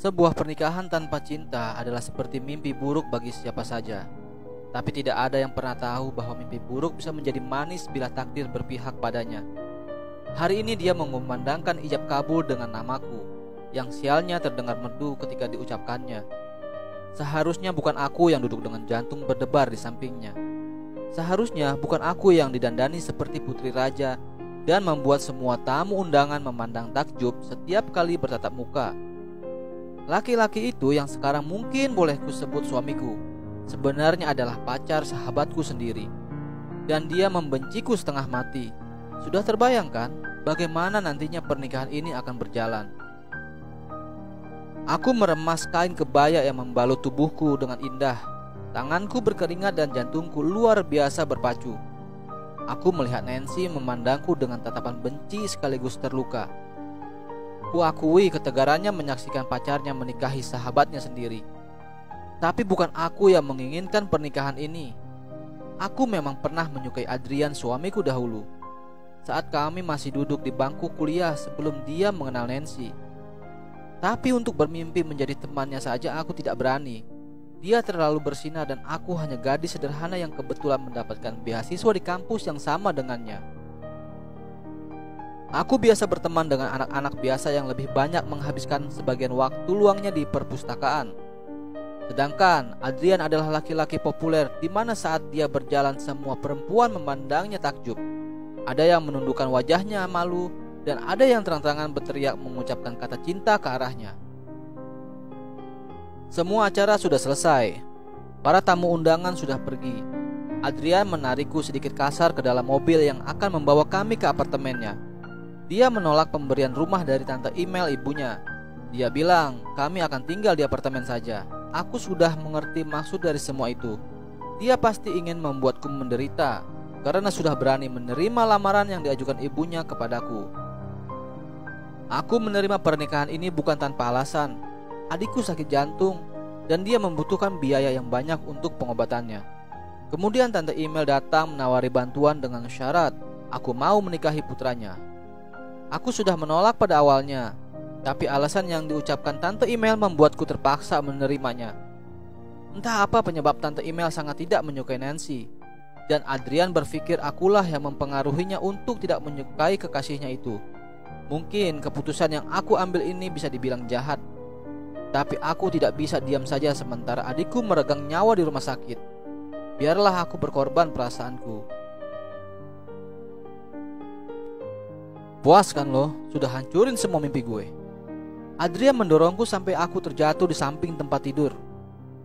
Sebuah pernikahan tanpa cinta adalah seperti mimpi buruk bagi siapa saja. Tapi tidak ada yang pernah tahu bahwa mimpi buruk bisa menjadi manis bila takdir berpihak padanya. Hari ini dia mengumandangkan ijab kabul dengan namaku, yang sialnya terdengar merdu ketika diucapkannya. Seharusnya bukan aku yang duduk dengan jantung berdebar di sampingnya. Seharusnya bukan aku yang didandani seperti putri raja dan membuat semua tamu undangan memandang takjub setiap kali bertatap muka. Laki-laki itu yang sekarang mungkin boleh kusebut suamiku, sebenarnya adalah pacar sahabatku sendiri. Dan dia membenciku setengah mati. Sudah terbayangkan bagaimana nantinya pernikahan ini akan berjalan. Aku meremas kain kebaya yang membalut tubuhku dengan indah. Tanganku berkeringat dan jantungku luar biasa berpacu. Aku melihat Nancy memandangku dengan tatapan benci sekaligus terluka. Kuakui ketegarannya menyaksikan pacarnya menikahi sahabatnya sendiri. Tapi bukan aku yang menginginkan pernikahan ini. Aku memang pernah menyukai Adrian, suamiku dahulu, saat kami masih duduk di bangku kuliah sebelum dia mengenal Nancy. Tapi untuk bermimpi menjadi temannya saja aku tidak berani. Dia terlalu bersinar dan aku hanya gadis sederhana yang kebetulan mendapatkan beasiswa di kampus yang sama dengannya. Aku biasa berteman dengan anak-anak biasa yang lebih banyak menghabiskan sebagian waktu luangnya di perpustakaan. Sedangkan Adrian adalah laki-laki populer di mana saat dia berjalan semua perempuan memandangnya takjub. Ada yang menundukkan wajahnya malu dan ada yang terang-terangan berteriak mengucapkan kata cinta ke arahnya. Semua acara sudah selesai. Para tamu undangan sudah pergi. Adrian menarikku sedikit kasar ke dalam mobil yang akan membawa kami ke apartemennya. Dia menolak pemberian rumah dari tante email ibunya. Dia bilang kami akan tinggal di apartemen saja. Aku sudah mengerti maksud dari semua itu. Dia pasti ingin membuatku menderita karena sudah berani menerima lamaran yang diajukan ibunya kepadaku. Aku menerima pernikahan ini bukan tanpa alasan. Adikku sakit jantung dan dia membutuhkan biaya yang banyak untuk pengobatannya. Kemudian tante email datang menawari bantuan dengan syarat aku mau menikahi putranya. Aku sudah menolak pada awalnya, tapi alasan yang diucapkan tante email membuatku terpaksa menerimanya. Entah apa penyebab tante email sangat tidak menyukai Nancy, dan Adrian berpikir akulah yang mempengaruhinya untuk tidak menyukai kekasihnya itu. Mungkin keputusan yang aku ambil ini bisa dibilang jahat, tapi aku tidak bisa diam saja sementara adikku meregang nyawa di rumah sakit. Biarlah aku berkorban perasaanku. Puas kan lo, sudah hancurin semua mimpi gue. Adrian mendorongku sampai aku terjatuh di samping tempat tidur.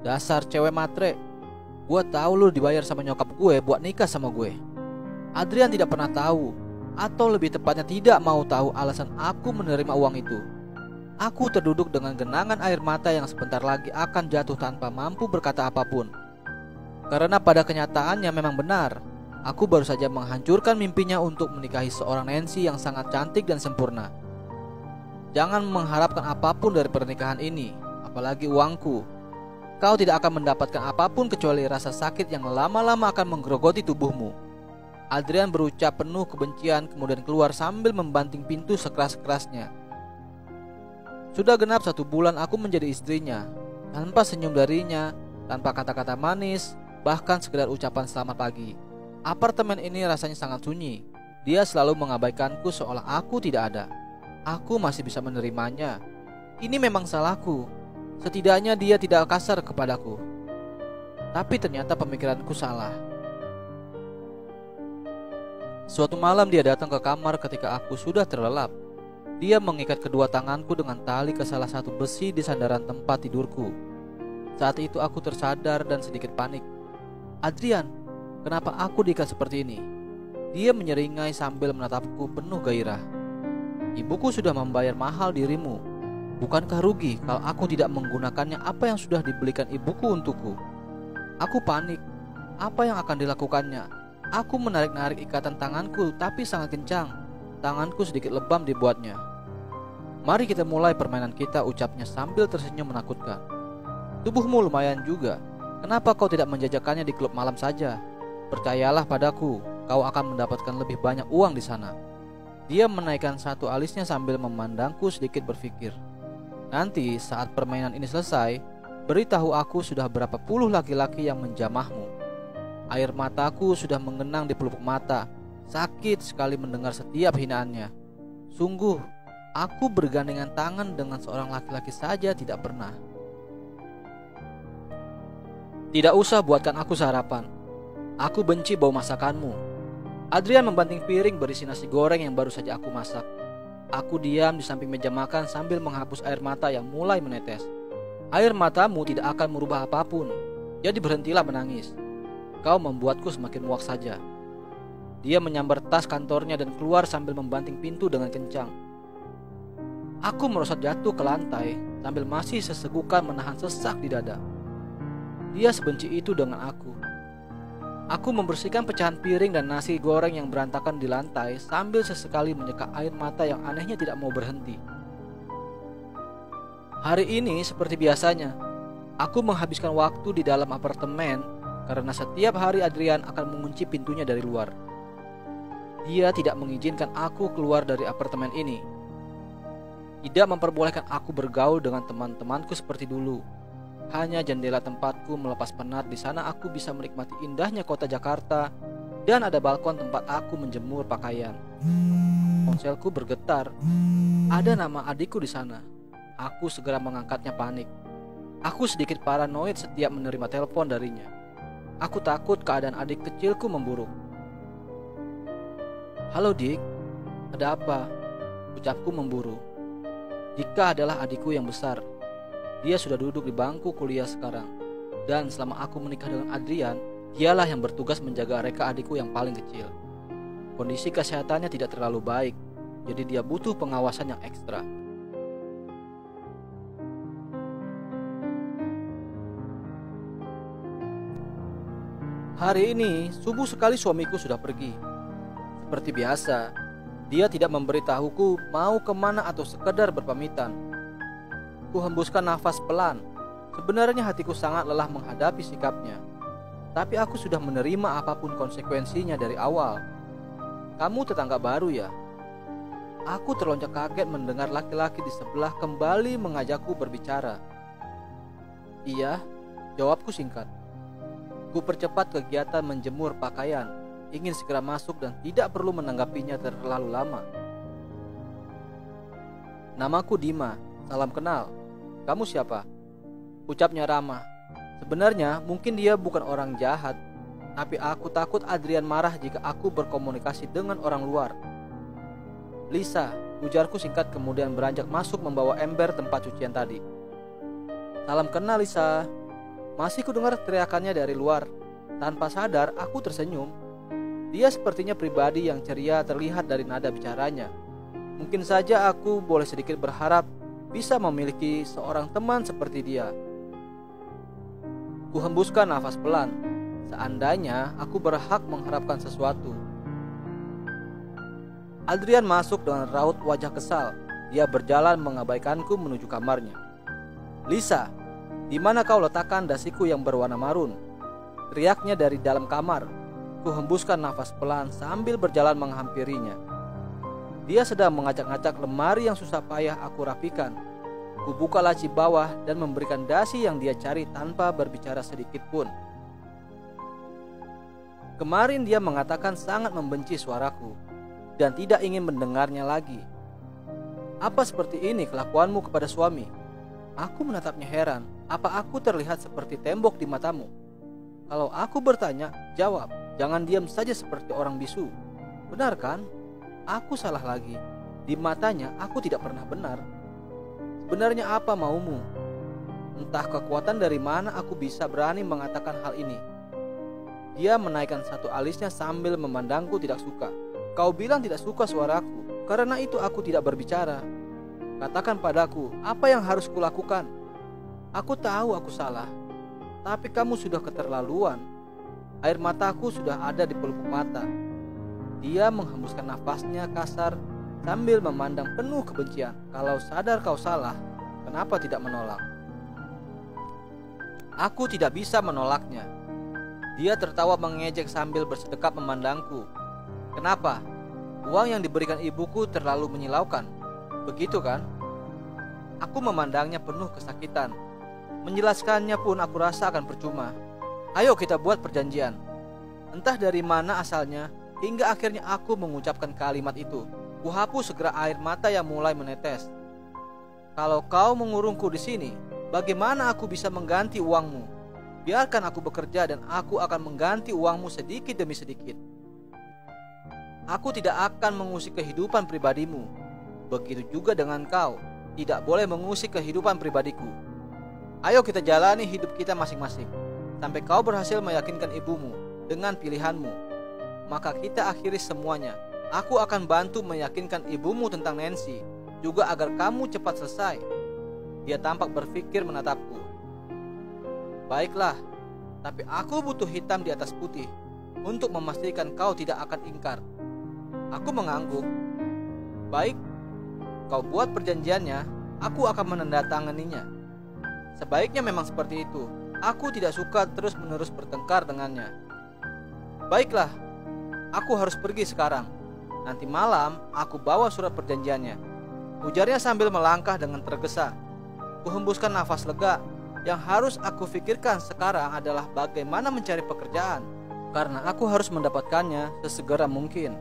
Dasar cewek matre. Gue tahu lo dibayar sama nyokap gue buat nikah sama gue. Adrian tidak pernah tahu, atau lebih tepatnya tidak mau tahu alasan aku menerima uang itu. Aku terduduk dengan genangan air mata yang sebentar lagi akan jatuh tanpa mampu berkata apapun. Karena pada kenyataannya memang benar, aku baru saja menghancurkan mimpinya untuk menikahi seorang Nancy yang sangat cantik dan sempurna. Jangan mengharapkan apapun dari pernikahan ini, apalagi uangku. Kau tidak akan mendapatkan apapun kecuali rasa sakit yang lama-lama akan menggerogoti tubuhmu. Adrian berucap penuh kebencian kemudian keluar sambil membanting pintu sekeras-kerasnya. Sudah genap 1 bulan aku menjadi istrinya. Tanpa senyum darinya, tanpa kata-kata manis, bahkan sekedar ucapan selamat pagi. Apartemen ini rasanya sangat sunyi. Dia selalu mengabaikanku seolah aku tidak ada. Aku masih bisa menerimanya. Ini memang salahku. Setidaknya dia tidak kasar kepadaku. Tapi ternyata pemikiranku salah. Suatu malam dia datang ke kamar ketika aku sudah terlelap. Dia mengikat kedua tanganku dengan tali ke salah satu besi di sandaran tempat tidurku. Saat itu aku tersadar dan sedikit panik. Adrian, kenapa aku diikat seperti ini? Dia menyeringai sambil menatapku penuh gairah. Ibuku sudah membayar mahal dirimu. Bukankah rugi kalau aku tidak menggunakannya apa yang sudah dibelikan ibuku untukku? Aku panik. Apa yang akan dilakukannya? Aku menarik-narik ikatan tanganku tapi sangat kencang. Tanganku sedikit lebam dibuatnya. Mari kita mulai permainan kita, ucapnya sambil tersenyum menakutkan. Tubuhmu lumayan juga. Kenapa kau tidak menjajakannya di klub malam saja? Percayalah padaku, kau akan mendapatkan lebih banyak uang di sana. Dia menaikkan satu alisnya sambil memandangku sedikit berpikir. Nanti saat permainan ini selesai, beritahu aku sudah berapa puluh laki-laki yang menjamahmu. Air mataku sudah mengenang di pelupuk mata. Sakit sekali mendengar setiap hinaannya. Sungguh, aku bergandengan tangan dengan seorang laki-laki saja tidak pernah. Tidak usah buatkan aku sarapan. Aku benci bau masakanmu. Adrian membanting piring berisi nasi goreng yang baru saja aku masak. Aku diam di samping meja makan sambil menghapus air mata yang mulai menetes. Air matamu tidak akan merubah apapun, jadi berhentilah menangis. Kau membuatku semakin muak saja. Dia menyambar tas kantornya dan keluar sambil membanting pintu dengan kencang. Aku merosot jatuh ke lantai sambil masih sesegukan menahan sesak di dada. Dia sebenci itu dengan aku. Aku membersihkan pecahan piring dan nasi goreng yang berantakan di lantai sambil sesekali menyeka air mata yang anehnya tidak mau berhenti. Hari ini seperti biasanya, aku menghabiskan waktu di dalam apartemen karena setiap hari Adrian akan mengunci pintunya dari luar. Dia tidak mengizinkan aku keluar dari apartemen ini. Tidak memperbolehkan aku bergaul dengan teman-temanku seperti dulu. Hanya jendela tempatku melepas penat. Di sana aku bisa menikmati indahnya kota Jakarta dan ada balkon tempat aku menjemur pakaian. Ponselku bergetar. Ada nama adikku di sana. Aku segera mengangkatnya panik. Aku sedikit paranoid setiap menerima telepon darinya. Aku takut keadaan adik kecilku memburuk. Halo Dik, ada apa? Ucapku memburu. Dika adalah adikku yang besar. Dia sudah duduk di bangku kuliah sekarang. Dan selama aku menikah dengan Adrian, dialah yang bertugas menjaga Reka adikku yang paling kecil. Kondisi kesehatannya tidak terlalu baik, jadi dia butuh pengawasan yang ekstra. Hari ini, subuh sekali suamiku sudah pergi. Seperti biasa, dia tidak memberitahuku mau kemana atau sekedar berpamitan. Ku hembuskan nafas pelan. Sebenarnya hatiku sangat lelah menghadapi sikapnya. Tapi aku sudah menerima apapun konsekuensinya dari awal. Kamu tetangga baru ya? Aku terlonjak kaget mendengar laki-laki di sebelah kembali mengajakku berbicara. Iya, jawabku singkat. Ku percepat kegiatan menjemur pakaian, ingin segera masuk dan tidak perlu menanggapinya terlalu lama. Namaku Dima, salam kenal. Kamu siapa? Ucapnya ramah. Sebenarnya mungkin dia bukan orang jahat, tapi aku takut Adrian marah jika aku berkomunikasi dengan orang luar. Lisa, ujarku singkat kemudian beranjak masuk membawa ember tempat cucian tadi. Salam kenal Lisa. Masih kudengar teriakannya dari luar. Tanpa sadar aku tersenyum. Dia sepertinya pribadi yang ceria terlihat dari nada bicaranya. Mungkin saja aku boleh sedikit berharap bisa memiliki seorang teman seperti dia. Ku hembuskan nafas pelan. Seandainya aku berhak mengharapkan sesuatu. Adrian masuk dengan raut wajah kesal. Dia berjalan mengabaikanku menuju kamarnya. Lisa, di mana kau letakkan dasiku yang berwarna marun? Teriaknya dari dalam kamar. Ku hembuskan nafas pelan sambil berjalan menghampirinya. Dia sedang mengacak-ngacak lemari yang susah payah aku rapikan. Ku buka laci bawah dan memberikan dasi yang dia cari tanpa berbicara sedikit pun. Kemarin dia mengatakan sangat membenci suaraku dan tidak ingin mendengarnya lagi. Apa seperti ini kelakuanmu kepada suami? Aku menatapnya heran. Apa aku terlihat seperti tembok di matamu? Kalau aku bertanya, jawab. Jangan diam saja seperti orang bisu. Benar kan? Aku salah lagi. Di matanya aku tidak pernah benar. Sebenarnya apa maumu? Entah kekuatan dari mana aku bisa berani mengatakan hal ini. Dia menaikkan satu alisnya sambil memandangku tidak suka. Kau bilang tidak suka suaraku, karena itu aku tidak berbicara. Katakan padaku, apa yang harus kulakukan? Aku tahu aku salah, tapi kamu sudah keterlaluan. Air mataku sudah ada di pelupuk mata. Dia menghembuskan nafasnya kasar sambil memandang penuh kebencian. Kalau sadar kau salah, kenapa tidak menolak? Aku tidak bisa menolaknya. Dia tertawa mengejek sambil bersedekap memandangku. Kenapa? Uang yang diberikan ibuku terlalu menyilaukan. Begitu kan? Aku memandangnya penuh kesakitan. Menjelaskannya pun aku rasa akan percuma. Ayo kita buat perjanjian. Entah dari mana asalnya, hingga akhirnya aku mengucapkan kalimat itu. Kuhapus segera air mata yang mulai menetes. Kalau kau mengurungku di sini, bagaimana aku bisa mengganti uangmu? Biarkan aku bekerja dan aku akan mengganti uangmu sedikit demi sedikit. Aku tidak akan mengusik kehidupan pribadimu. Begitu juga dengan kau, tidak boleh mengusik kehidupan pribadiku. Ayo kita jalani hidup kita masing-masing, sampai kau berhasil meyakinkan ibumu dengan pilihanmu. Maka kita akhiri semuanya. Aku akan bantu meyakinkan ibumu tentang Nancy, juga agar kamu cepat selesai. Dia tampak berpikir menatapku. Baiklah, tapi aku butuh hitam di atas putih untuk memastikan kau tidak akan ingkar. Aku mengangguk. Baik, kau buat perjanjiannya, aku akan menandatanganinya. Sebaiknya memang seperti itu. Aku tidak suka terus-menerus bertengkar dengannya. Baiklah, aku harus pergi sekarang. Nanti malam aku bawa surat perjanjiannya, ujarnya sambil melangkah dengan tergesa. Kuhembuskan nafas lega. Yang harus aku pikirkan sekarang adalah bagaimana mencari pekerjaan, karena aku harus mendapatkannya sesegera mungkin.